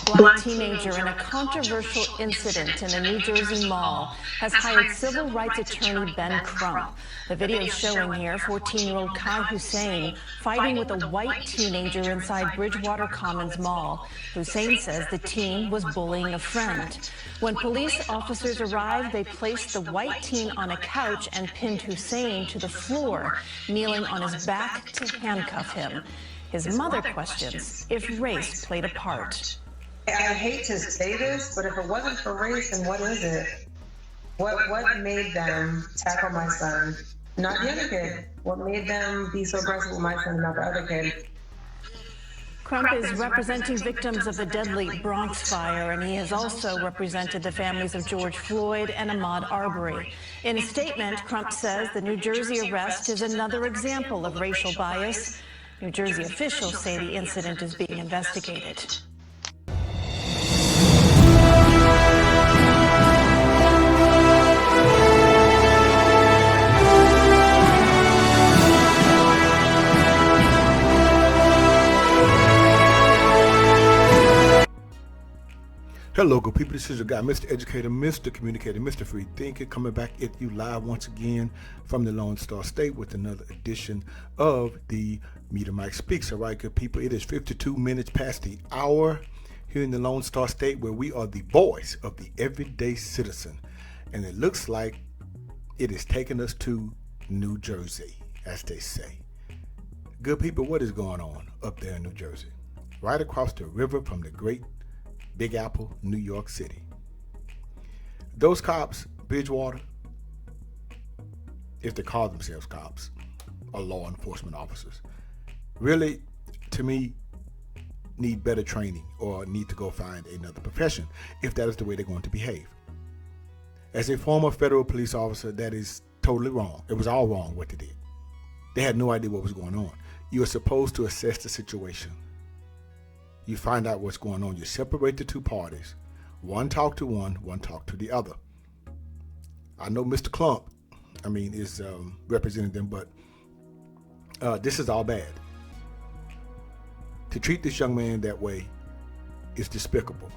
Black teenager in a controversial incident in a New Jersey mall has hired civil rights attorney Ben Crump. The video showing here 14-year-old Kai Hussein fighting with a white teenager inside Bridgewater Commons mall. Hussein says the teen was bullying a friend. When police officers arrived, they placed the white teen on a couch and pinned Hussein to the floor, kneeling on his back to handcuff him. His mother questions if race played a part. I hate to say this, but if it wasn't for race, then what is it? What made them tackle my son? Not the other kid. What made them be so aggressive with my son, not the other kid? Crump is representing victims of the deadly Bronx fire, and he has also represented the families of George Floyd and Ahmaud Arbery. In a statement, Crump says the New Jersey arrest is another example of racial bias. New Jersey officials say the incident is being investigated. Hello, good people. This is your guy, Mr. Educator, Mr. Communicator, Mr. Free Thinker, coming back at you live once again from the Lone Star State with another edition of the Meter Mike Speaks. All right, good people, it is 52 minutes past the hour here in the Lone Star State, where we are the voice of the everyday citizen. And it looks like it is taking us to New Jersey, as they say. Good people, what is going on up there in New Jersey? Right across the river from the great Big Apple, New York City. Those cops, Bridgewater, if they call themselves cops, or law enforcement officers, really, to me, need better training or need to go find another profession if that is the way they're going to behave. As a former federal police officer, that is totally wrong. It was all wrong what they did. They had no idea what was going on. You are supposed to assess the situation. You find out what's going on. You separate the two parties. One talk to one talk to the other. I know Mr. Clump, is representing them, but this is all bad. To treat this young man that way is despicable.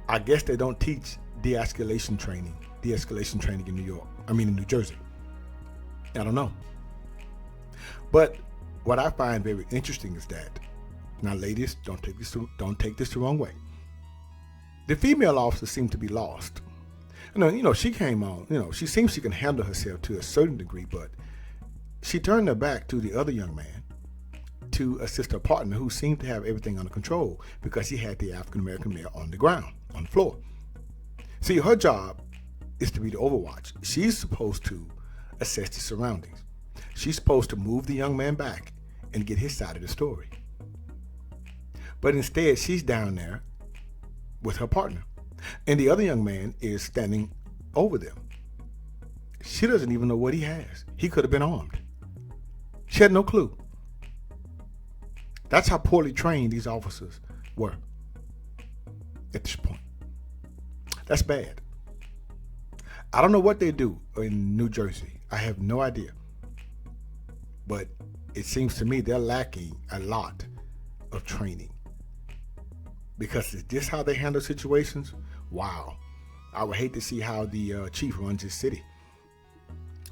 I guess they don't teach de-escalation training in in New Jersey. I don't know. But what I find very interesting is that, now ladies, don't take this the wrong way. The female officer seemed to be lost. She came on, she seems she can handle herself to a certain degree, but she turned her back to the other young man to assist her partner, who seemed to have everything under control because he had the African-American male on the ground, on the floor. See, her job is to be the overwatch. She's supposed to assess the surroundings. She's supposed to move the young man back and get his side of the story. But instead, she's down there with her partner. And the other young man is standing over them. She doesn't even know what he has. He could have been armed. She had no clue. That's how poorly trained these officers were at this point. That's bad. I don't know what they do in New Jersey. I have no idea. But it seems to me they're lacking a lot of training. Because is this how they handle situations? Wow. I would hate to see how the chief runs his city.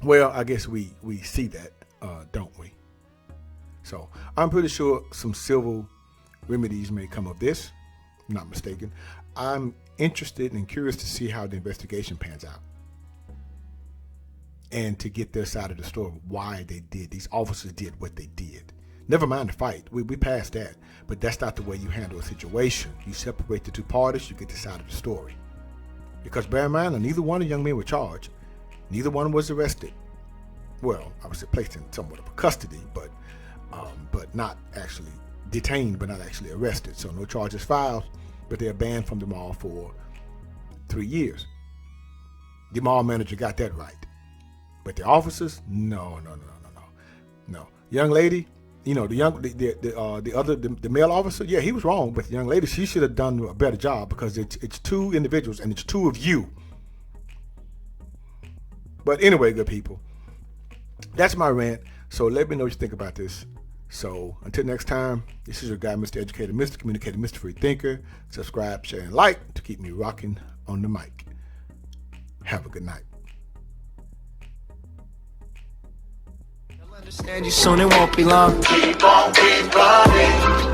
Well, I guess we see that, don't we? So I'm pretty sure some civil remedies may come of this. I'm not mistaken. I'm interested and curious to see how the investigation pans out. And to get their side of the story, why these officers did what they did. Never mind the fight, we passed that, but that's not the way you handle a situation. You separate the two parties, you get the side of the story. Because bear in mind, neither one of the young men were charged, neither one was arrested. Well, I was placed in somewhat of custody, but not actually detained, but not actually arrested. So no charges filed, but they're banned from the mall for 3 years. The mall manager got that right. But the officers, no. Young lady, the male officer, yeah, he was wrong. But the young lady, she should have done a better job because it's two individuals and it's two of you. But anyway, good people, that's my rant. So let me know what you think about this. So until next time, this is your guy, Mr. Educator, Mr. Communicator, Mr. Free Thinker. Subscribe, share, and like to keep me rocking on the mic. Have a good night. Understand you soon, it won't be long. Keep on, keep running.